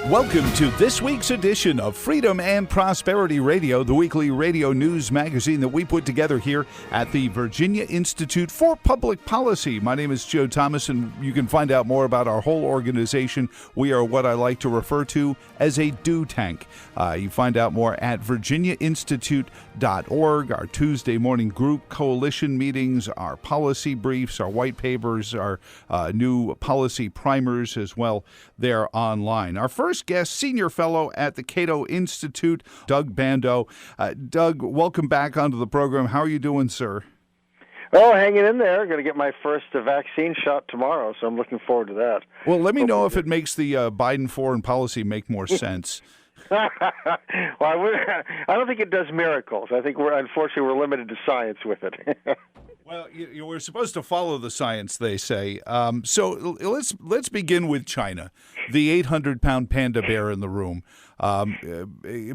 Welcome to this week's edition of Freedom and Prosperity Radio, the weekly radio news magazine that we put together here at the Virginia Institute for Public Policy. My name is Joe Thomas, and you can find out more about our whole organization. We are what I like to refer to as a do tank. You find out more at virginiainstitute.org, our Tuesday morning group coalition meetings, our policy briefs, our white papers, our new policy primers as well. They're online. Our first guest, senior fellow at the Cato Institute, Doug Bandow. Doug, welcome back onto the program. How are you doing, sir? Oh, hanging in there. Going to get my first vaccine shot tomorrow, so I'm looking forward to that. Well, let me know if it makes the Biden foreign policy make more sense. Well, I don't think it does miracles. I think unfortunately we're limited to science with it. Well, we're supposed to follow the science, they say. So let's begin with China, the 800-pound panda bear in the room,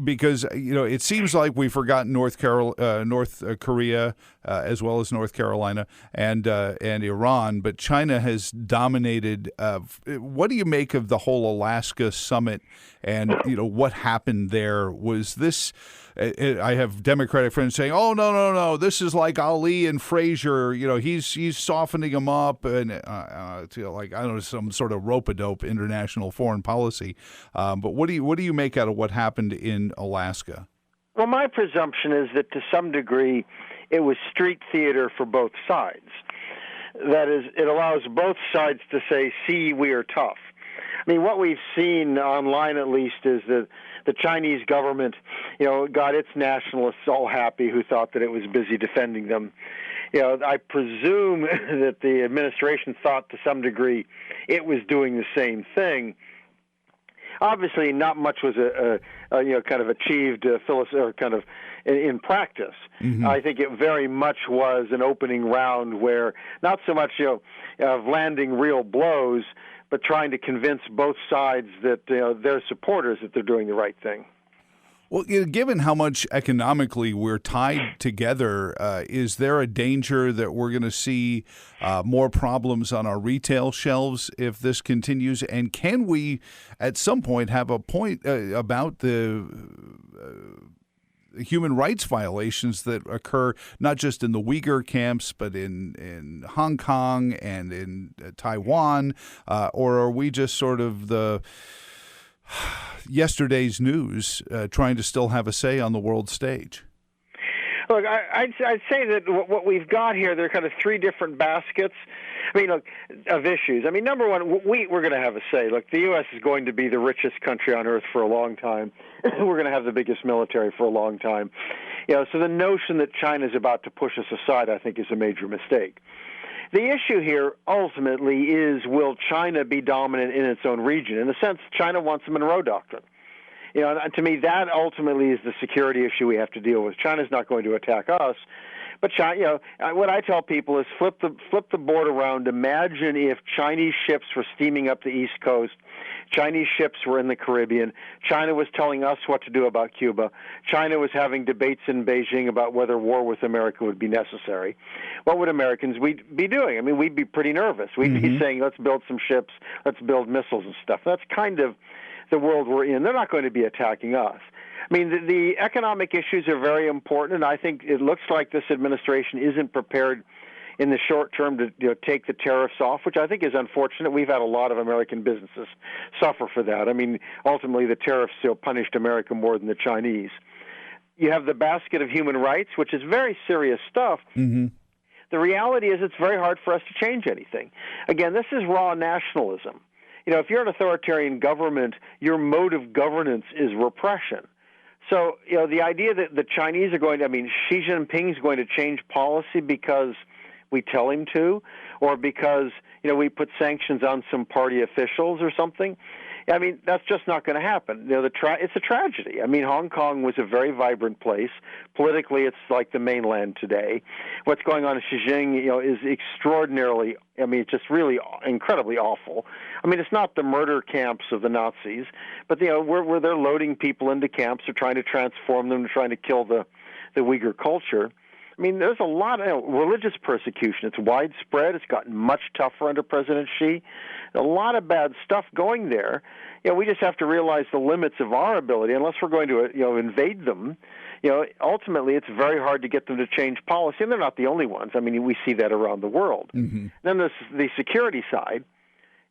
because it seems like we've forgotten North Korea as well as North Carolina and Iran, but China has dominated. What do you make of the whole Alaska summit and what happened there? Was this? I have Democratic friends saying, "Oh no, this is like Ali and Frazier. He's softening him up, and like I don't know, some sort of rope-a-dope international foreign policy." But what do you make out of what happened in Alaska? Well, my presumption is that to some degree, it was street theater for both sides. That is, it allows both sides to say, "See, we are tough." I mean, what we've seen online, at least, is that the Chinese government, got its nationalists all happy who thought that it was busy defending them. I presume that the administration thought to some degree it was doing the same thing. Obviously, not much was kind of achieved in practice. Mm-hmm. I think it very much was an opening round where not so much of landing real blows, but trying to convince both sides that their supporters that they're doing the right thing. Well, given how much economically we're tied together, is there a danger that we're going to see more problems on our retail shelves if this continues? And can we, at some point, have a point about the human rights violations that occur not just in the Uyghur camps, but in Hong Kong and in Taiwan? Or are we just sort of the yesterday's news, trying to still have a say on the world stage? Look, I'd say that what we've got here, there are kind of three different baskets. Of issues. Number one, we're going to have a say. Look, the U.S. is going to be the richest country on earth for a long time. We're going to have the biggest military for a long time. So the notion that China is about to push us aside, I think, is a major mistake. The issue here ultimately is, will China be dominant in its own region? In a sense, China wants the Monroe Doctrine. To me, that ultimately is the security issue we have to deal with. China's not going to attack us. But China, what I tell people is flip the board around. Imagine if Chinese ships were steaming up the East Coast, Chinese ships were in the Caribbean, China was telling us what to do about Cuba, China was having debates in Beijing about whether war with America would be necessary. What would Americans be doing? We'd be pretty nervous. We'd be saying, let's build some ships, let's build missiles and stuff. That's kind of the world we're in. They're not going to be attacking us. The economic issues are very important, and I think it looks like this administration isn't prepared in the short term to take the tariffs off, which I think is unfortunate. We've had a lot of American businesses suffer for that. Ultimately, the tariffs punished America more than the Chinese. You have the basket of human rights, which is very serious stuff. Mm-hmm. The reality is it's very hard for us to change anything. Again, this is raw nationalism. If you're an authoritarian government, your mode of governance is repression. So, the idea that the Chinese are going to, Xi Jinping is going to change policy because we tell him to, or because, we put sanctions on some party officials or something, that's just not going to happen. It's a tragedy. Hong Kong was a very vibrant place. Politically, it's like the mainland today. What's going on in Xinjiang, is extraordinarily, just really incredibly awful. It's not the murder camps of the Nazis, but, where they're loading people into camps, they're trying to transform them, they're trying to kill the Uyghur culture. I mean, there's a lot of religious persecution. It's widespread. It's gotten much tougher under President Xi. A lot of bad stuff going there. We just have to realize the limits of our ability. Unless we're going to, invade them, ultimately it's very hard to get them to change policy. And they're not the only ones. I mean, we see that around the world. Mm-hmm. Then there's the security side.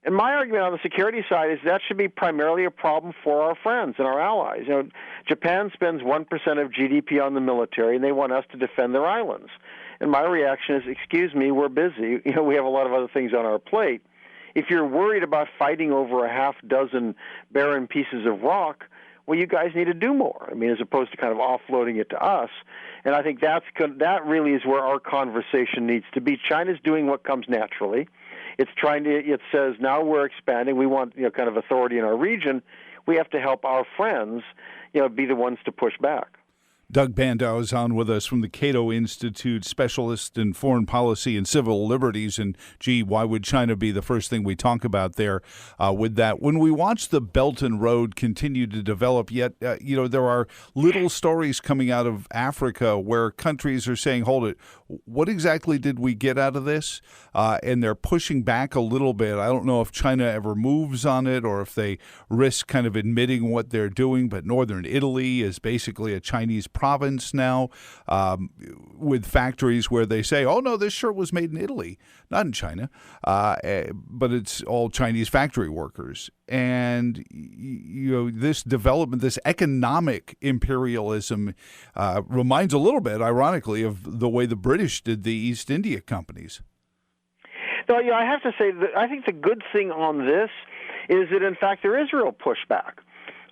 And my argument on the security side is that should be primarily a problem for our friends and our allies. Japan spends 1% of GDP on the military, and they want us to defend their islands. And my reaction is, excuse me, we're busy. We have a lot of other things on our plate. If you're worried about fighting over a half dozen barren pieces of rock, well, you guys need to do more. I mean, as opposed to kind of offloading it to us. And I think that really is where our conversation needs to be. China's doing what comes naturally. It says now we're expanding. We want kind of authority in our region. We have to help our friends be the ones to push back. Doug Bandow is on with us from the Cato Institute, specialist in foreign policy and civil liberties. And, why would China be the first thing we talk about there with that? When we watch the Belt and Road continue to develop, yet, there are little stories coming out of Africa where countries are saying, hold it, what exactly did we get out of this? And they're pushing back a little bit. I don't know if China ever moves on it or if they risk kind of admitting what they're doing, but northern Italy is basically a Chinese province now, with factories where they say, oh, no, this shirt was made in Italy, not in China, but it's all Chinese factory workers. And, this development, this economic imperialism reminds a little bit, ironically, of the way the British did the East India companies. No, I have to say that I think the good thing on this is that, in fact, there is real pushback.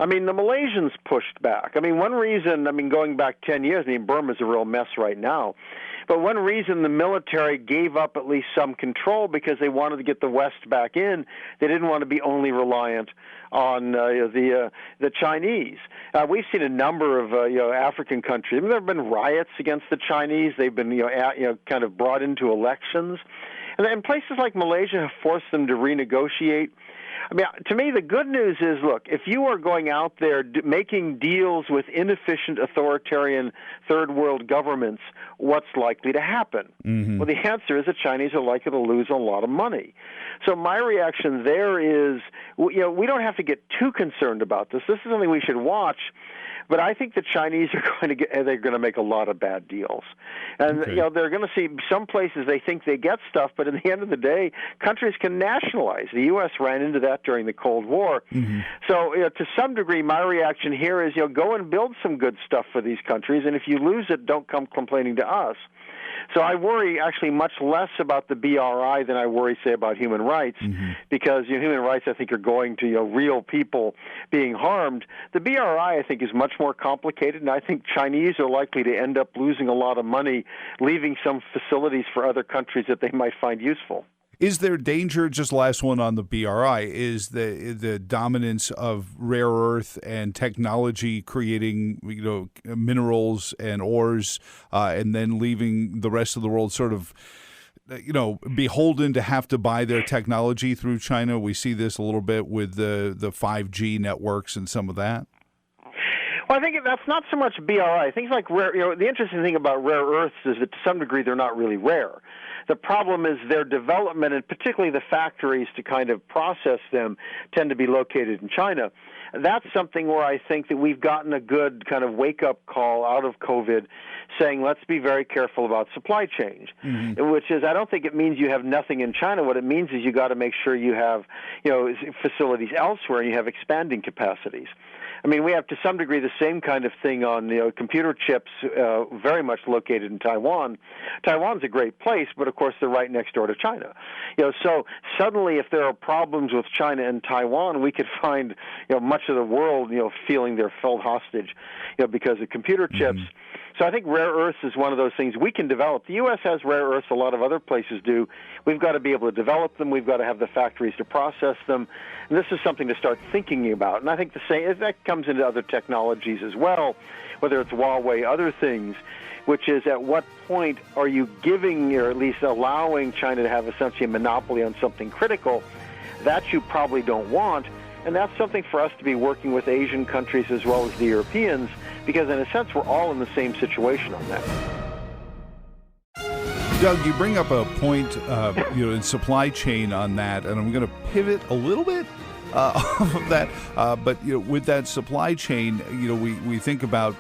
I mean, the Malaysians pushed back. I mean, one reason, going back 10 years, Burma's a real mess right now. But one reason the military gave up at least some control because they wanted to get the West back in. They didn't want to be only reliant on the Chinese. We've seen a number of African countries. There have been riots against the Chinese. They've been kind of brought into elections. And places like Malaysia have forced them to renegotiate. I mean, to me, the good news is, look, if you are going out there making deals with inefficient, authoritarian third world governments, what's likely to happen? Mm-hmm. Well, the answer is the Chinese are likely to lose a lot of money. So my reaction there is, we don't have to get too concerned about this. This is something we should watch. But I think the Chinese are they're going to make a lot of bad deals. And, okay. They're going to see some places they think they get stuff, but in the end of the day, countries can nationalize. The U.S. ran into that during the Cold War. Mm-hmm. So, to some degree, my reaction here is, go and build some good stuff for these countries, and if you lose it, don't come complaining to us. So I worry actually much less about the BRI than I worry, say, about human rights, mm-hmm. because human rights, I think, are going to real people being harmed. The BRI, I think, is much more complicated, and I think Chinese are likely to end up losing a lot of money, leaving some facilities for other countries that they might find useful. Is there danger, just last one on the BRI, is the dominance of rare earth and technology creating minerals and ores and then leaving the rest of the world sort of beholden to have to buy their technology through China? We see this a little bit with the 5G networks and some of that. Well, I think that's not so much BRI. Things like rare, the interesting thing about rare earths is that to some degree they're not really rare. The problem is their development, and particularly the factories to kind of process them, tend to be located in China. That's something where I think that we've gotten a good kind of wake-up call out of COVID saying let's be very careful about supply chains, mm-hmm. which is I don't think it means you have nothing in China. What it means is you got to make sure you have facilities elsewhere and you have expanding capacities. I mean, we have to some degree the same kind of thing on computer chips, very much located in Taiwan. Taiwan's a great place, but of course they're right next door to China. So suddenly, if there are problems with China and Taiwan, we could find much of the world feeling they're held hostage, because of computer chips. Mm-hmm. So I think rare earths is one of those things we can develop. The U.S. has rare earths. A lot of other places do. We've got to be able to develop them. We've got to have the factories to process them. And this is something to start thinking about. And I think the same that comes into other technologies as well, whether it's Huawei, other things, which is at what point are you giving or at least allowing China to have essentially a monopoly on something critical that you probably don't want. And that's something for us to be working with Asian countries as well as the Europeans, because in a sense we're all in the same situation on that. Doug, you bring up a point, in supply chain on that, and I'm going to pivot a little bit off of that. But with that supply chain, we think about,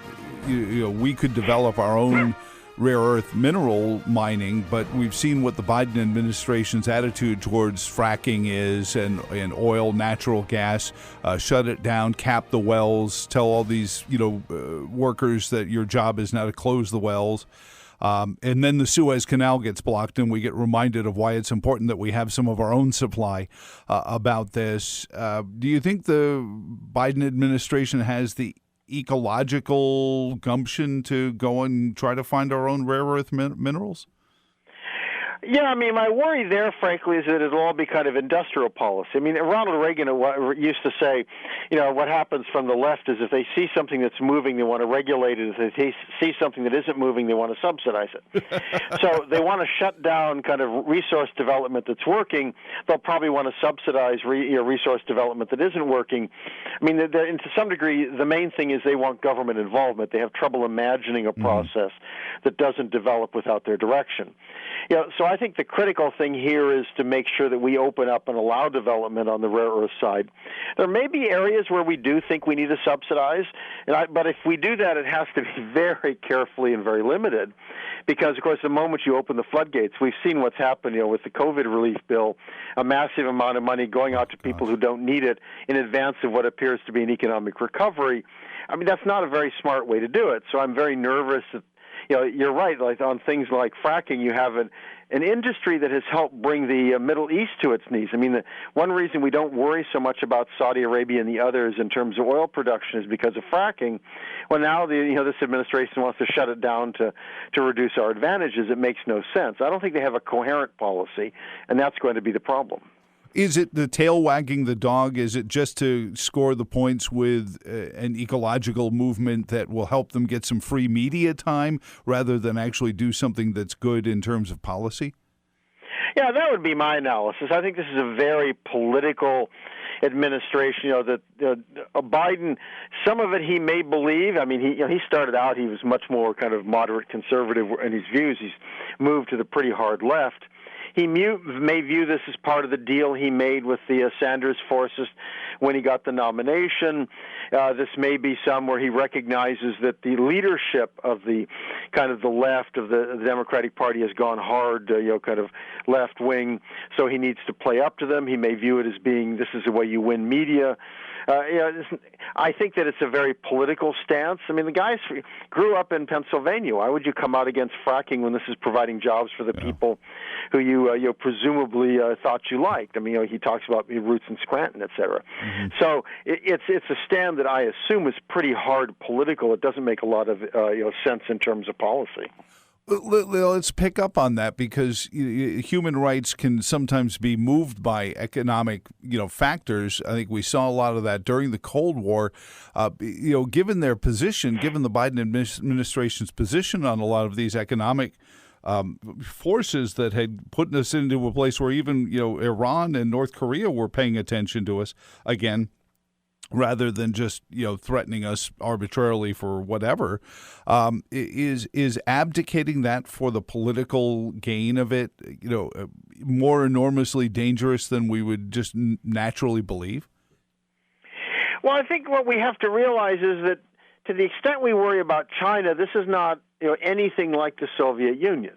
we could develop our own rare earth mineral mining, but we've seen what the Biden administration's attitude towards fracking is, and oil, natural gas, shut it down, cap the wells, tell all these, workers that your job is now to close the wells. And then the Suez Canal gets blocked, and we get reminded of why it's important that we have some of our own supply about this. Do you think the Biden administration has the ecological gumption to go and try to find our own rare earth minerals? Yeah, I mean, my worry there, frankly, is that it'll all be kind of industrial policy. I mean, Ronald Reagan used to say, what happens from the left is if they see something that's moving, they want to regulate it. If they see something that isn't moving, they want to subsidize it. So they want to shut down kind of resource development that's working. They'll probably want to subsidize resource development that isn't working. I mean, and to some degree, the main thing is they want government involvement. They have trouble imagining a process that doesn't develop without their direction. So I think the critical thing here is to make sure that we open up and allow development on the rare earth side. There may be areas where we do think we need to subsidize, but if we do that, it has to be very carefully and very limited, because, of course, the moment you open the floodgates, we've seen what's happened, with the COVID relief bill, a massive amount of money going out to people who don't need it in advance of what appears to be an economic recovery. I mean, that's not a very smart way to do it. So I'm very nervous that you're right. Like on things like fracking, you have an industry that has helped bring the Middle East to its knees. I mean, the one reason we don't worry so much about Saudi Arabia and the others in terms of oil production is because of fracking. Well, now this administration wants to shut it down to reduce our advantages. It makes no sense. I don't think they have a coherent policy, and that's going to be the problem. Is it the tail wagging the dog? Is it just to score the points with an ecological movement that will help them get some free media time rather than actually do something that's good in terms of policy? Yeah, that would be my analysis. I think this is a very political administration. That Biden, some of it he may believe. I mean, he started out, he was much more kind of moderate conservative in his views. He's moved to the pretty hard left. He may view this as part of the deal he made with the Sanders forces when he got the nomination. This may be some where he recognizes that the leadership of the kind of the left of the Democratic Party has gone hard, kind of left wing, so he needs to play up to them. He may view it as being this is the way you win media. I think that it's a very political stance. I mean, the guys grew up in Pennsylvania. Why would you come out against fracking when this is providing jobs for the people who you presumably thought you liked? I mean, he talks about roots in Scranton, et cetera. So it's a stand that I assume is pretty hard political. It doesn't make a lot of sense in terms of policy. Let's pick up on that, because human rights can sometimes be moved by economic, factors. I think we saw a lot of that during the Cold War. Given their position, given the Biden administration's position on a lot of these economic forces that had put us into a place where even Iran and North Korea were paying attention to us again, rather than just threatening us arbitrarily for whatever, is abdicating that for the political gain of it, more enormously dangerous than we would just naturally believe? Well, I think what we have to realize is that to the extent we worry about China, this is not anything like the Soviet Union.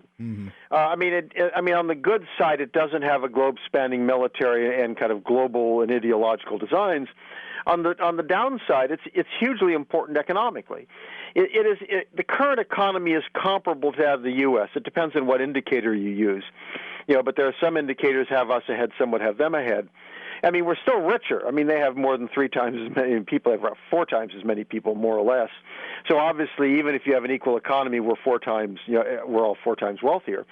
I mean, on the good side, it doesn't have a globe-spanning military and kind of global and ideological designs. On the downside, it's hugely important economically. The current economy is comparable to that of the U.S. It depends on what indicator you use, but there are some indicators have us ahead, some would have them ahead. I mean, we're still richer. I mean, they have more than 3 times as many people, have 4 times as many people, more or less. So obviously, even if you have an equal economy, we're all 4 times wealthier.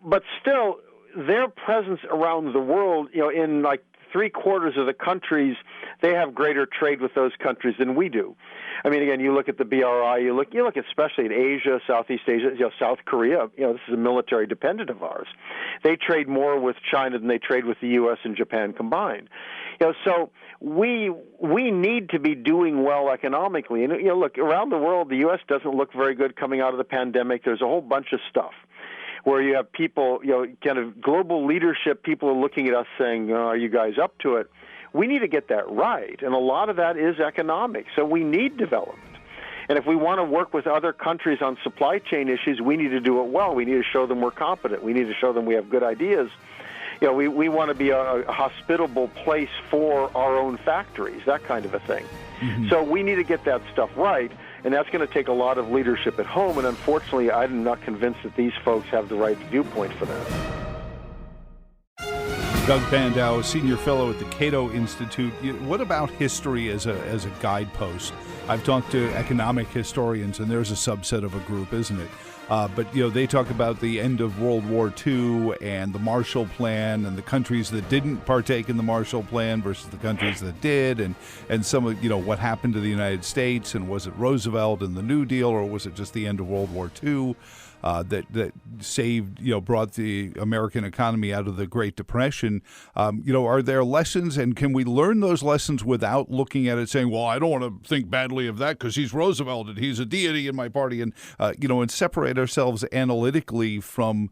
But still, their presence around the world, in like 3/4 of the countries, they have greater trade with those countries than we do. I mean, again, you look at the BRI, you look especially at Asia, Southeast Asia, South Korea. This is a military dependent of ours. They trade more with China than they trade with the U.S. and Japan combined. So we need to be doing well economically. And look, around the world, the U.S. doesn't look very good coming out of the pandemic. There's a whole bunch of stuff. where you have people, kind of global leadership, people are looking at us saying, are you guys up to it? We need to get that right, and a lot of that is economic, so we need development. And if we want to work with other countries on supply chain issues, we need to do it well. We need to show them we're competent. We need to show them we have good ideas. We want to be a hospitable place for our own factories, that kind of a thing. Mm-hmm. So we need to get that stuff right, and that's going to take a lot of leadership at home, and unfortunately, I'm not convinced that these folks have the right viewpoint for that. Doug Bandow, Senior Fellow at the Cato Institute. What about history as a guidepost? I've talked to economic historians, and there's a subset of a group, isn't it? But they talk about the end of World War II and the Marshall Plan and the countries that didn't partake in the Marshall Plan versus the countries that did, and some of what happened to the United States, and was it Roosevelt and the New Deal, or was it just the end of World War II? That saved, brought the American economy out of the Great Depression. Are there lessons, and can we learn those lessons without looking at it saying, well, I don't want to think badly of that because he's Roosevelt and he's a deity in my party, and separate ourselves analytically from,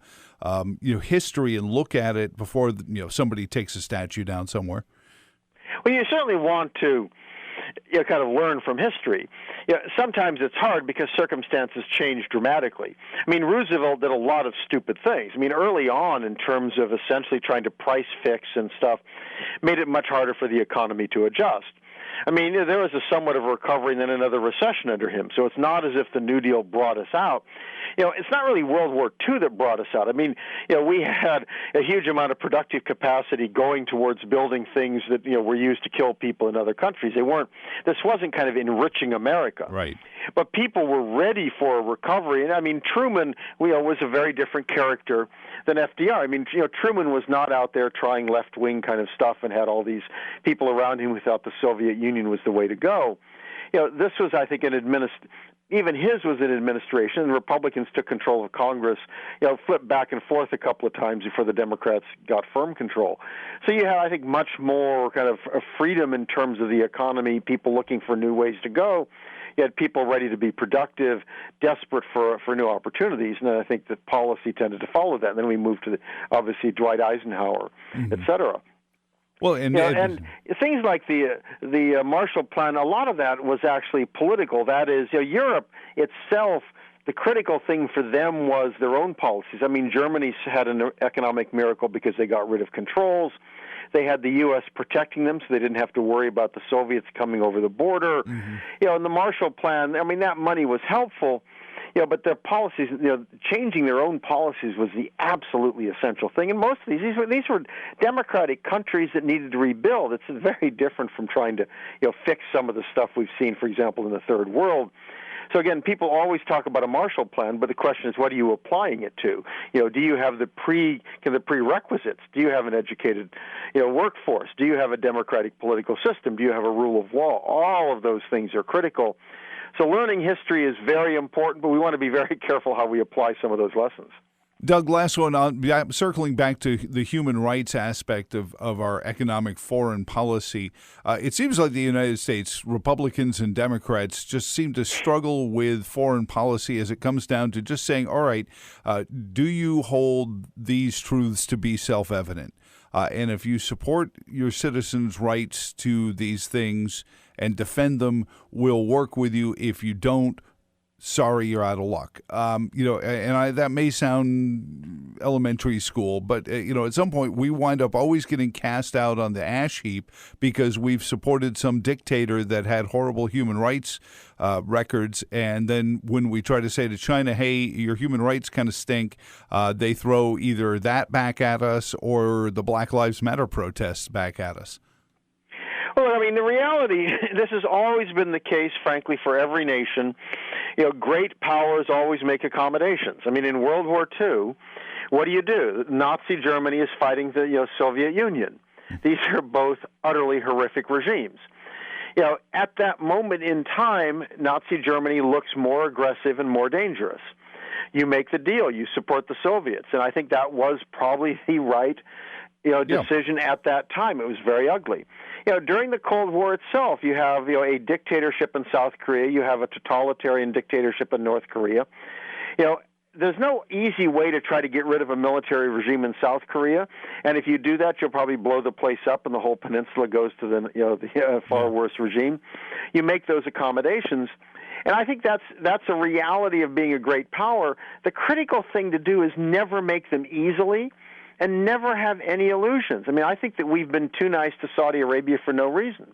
history and look at it before, somebody takes a statue down somewhere? Well, you certainly want to kind of learn from history. Sometimes it's hard because circumstances change dramatically. I mean, Roosevelt did a lot of stupid things. I mean, early on, in terms of essentially trying to price fix and stuff, made it much harder for the economy to adjust. I mean, there was a somewhat of a recovery and then another recession under him. So it's not as if the New Deal brought us out. It's not really World War II that brought us out. I mean, we had a huge amount of productive capacity going towards building things that, were used to kill people in other countries. This wasn't kind of enriching America. Right. But people were ready for a recovery. And I mean, Truman, was a very different character than FDR. I mean, Truman was not out there trying left-wing kind of stuff and had all these people around him who thought the Soviet Union was the way to go. This was, I think, even his was an administration, and the Republicans took control of Congress, flipped back and forth a couple of times before the Democrats got firm control. So you have, I think, much more kind of freedom in terms of the economy, people looking for new ways to go. You had people ready to be productive, desperate for new opportunities, and I think that policy tended to follow that. And then we moved to, obviously, Dwight Eisenhower, et cetera. Well, and things like the Marshall Plan, a lot of that was actually political. That is, Europe itself, the critical thing for them was their own policies. I mean, Germany had an economic miracle because they got rid of controls. They had the U.S. protecting them, so they didn't have to worry about the Soviets coming over the border. Mm-hmm. And the Marshall Plan, I mean, that money was helpful. But their policies, changing their own policies was the absolutely essential thing. And most of these were democratic countries that needed to rebuild. It's very different from trying to, fix some of the stuff we've seen, for example, in the Third World. So again, people always talk about a Marshall Plan, but the question is, what are you applying it to? Do you have the prerequisites? Do you have an educated, workforce? Do you have a democratic political system? Do you have a rule of law? All of those things are critical. So learning history is very important, but we want to be very careful how we apply some of those lessons. Doug, last one, circling back to the human rights aspect of our economic foreign policy. It seems like the United States, Republicans and Democrats, just seem to struggle with foreign policy as it comes down to just saying, all right, do you hold these truths to be self-evident? And if you support your citizens' rights to these things and defend them, we'll work with you. If you don't, sorry, you're out of luck. That may sound elementary school, but, at some point we wind up always getting cast out on the ash heap because we've supported some dictator that had horrible human rights records. And then when we try to say to China, hey, your human rights kind of stink, they throw either that back at us or the Black Lives Matter protests back at us. Well, I mean, the reality, this has always been the case, frankly, for every nation. Great powers always make accommodations. I mean, in World War II, what do? Nazi Germany is fighting the Soviet Union. These are both utterly horrific regimes. At that moment in time, Nazi Germany looks more aggressive and more dangerous. You make the deal. You support the Soviets. And I think that was probably the right decision at that time. It was very ugly. During the Cold War itself, you have a dictatorship in South Korea. You have a totalitarian dictatorship in North Korea. there's no easy way to try to get rid of a military regime in South Korea, and if you do that, you'll probably blow the place up, and the whole peninsula goes to the far worse regime. You make those accommodations, and I think that's a reality of being a great power. The critical thing to do is never make them easily, and never have any illusions. I mean, I think that we've been too nice to Saudi Arabia for no reason.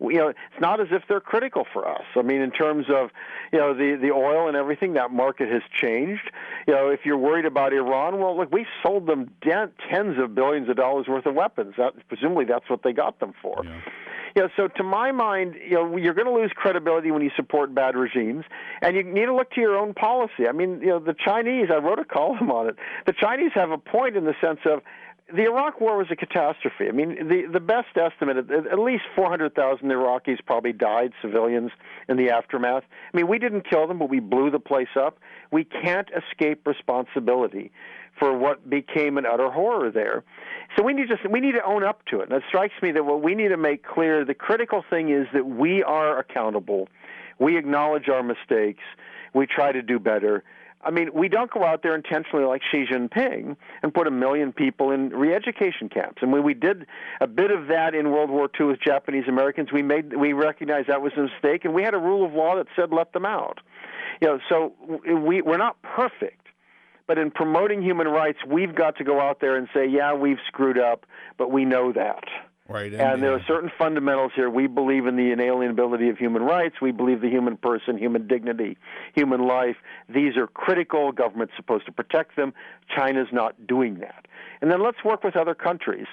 It's not as if they're critical for us. I mean, in terms of, the oil and everything, that market has changed. If you're worried about Iran, well, look, we sold them tens of billions of dollars worth of weapons. Presumably that's what they got them for. Yeah. So to my mind, you're going to lose credibility when you support bad regimes, and you need to look to your own policy. I mean, the Chinese, I wrote a column on it. The Chinese have a point in the sense of, the Iraq War was a catastrophe. I mean, the best estimate, at least 400,000 Iraqis probably died, civilians, in the aftermath. I mean, we didn't kill them, but we blew the place up. We can't escape responsibility for what became an utter horror there. So we need to own up to it. And it strikes me that what we need to make clear, the critical thing is that we are accountable. We acknowledge our mistakes. We try to do better. I mean, we don't go out there intentionally like Xi Jinping and put 1 million people in re-education camps. And when we did a bit of that in World War II with Japanese Americans, we recognized that was a mistake, and we had a rule of law that said let them out. So we're not perfect, but in promoting human rights, we've got to go out there and say, yeah, we've screwed up, but we know that. Right. And there are certain fundamentals here. We believe in the inalienability of human rights. We believe the human person, human dignity, human life. These are critical. Government's supposed to protect them. China's not doing that. And then let's work with other countries.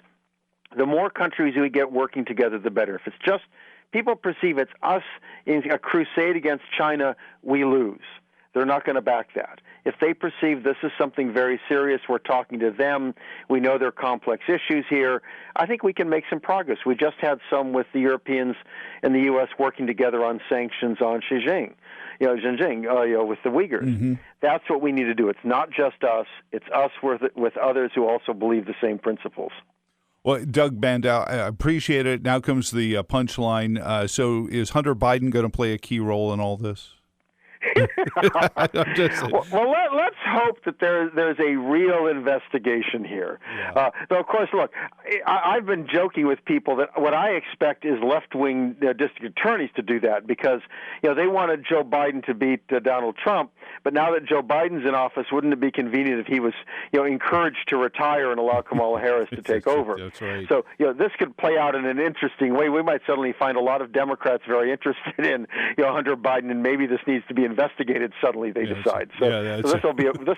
The more countries we get working together, the better. If it's just people perceive it's us in a crusade against China, we lose. They're not going to back that. If they perceive this is something very serious, we're talking to them, we know there are complex issues here, I think we can make some progress. We just had some with the Europeans and the U.S. working together on sanctions on Xinjiang, with the Uyghurs. Mm-hmm. That's what we need to do. It's not just us. It's us with others who also believe the same principles. Well, Doug Bandow, I appreciate it. Now comes the punchline. So is Hunter Biden going to play a key role in all this? Well, let's hope that there's a real investigation here. Yeah. Though, of course, look, I've been joking with people that what I expect is left-wing district attorneys to do that because they wanted Joe Biden to beat Donald Trump, but now that Joe Biden's in office, wouldn't it be convenient if he was encouraged to retire and allow Kamala Harris to take over? That's right. So this could play out in an interesting way. We might suddenly find a lot of Democrats very interested in Hunter Biden, and maybe this needs to be investigated suddenly, they decide. So this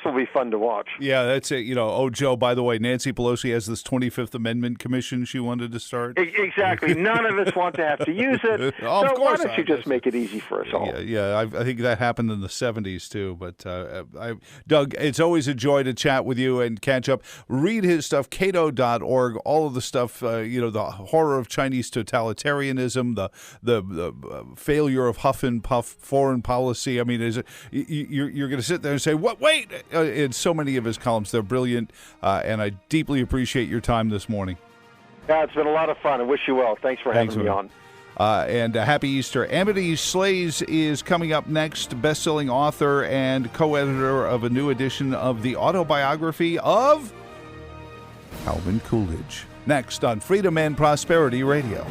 will be fun to watch. Yeah, that's it. Joe, by the way, Nancy Pelosi has this 25th Amendment commission she wanted to start. Exactly. None of us want to have to use it. Of course why don't you just make it easy for us all? Yeah, I think that happened in the 70s too. But Doug, it's always a joy to chat with you and catch up. Read his stuff, cato.org, all of the stuff, the horror of Chinese totalitarianism, the failure of huff and puff foreign policy. I mean, you're going to sit there and say, "What? Wait!" In so many of his columns, they're brilliant, and I deeply appreciate your time this morning. Yeah, it's been a lot of fun. I wish you well. Thanks for having me on. And happy Easter. Amity Shlaes is coming up next, best-selling author and co-editor of a new edition of the autobiography of Calvin Coolidge. Next on Freedom and Prosperity Radio.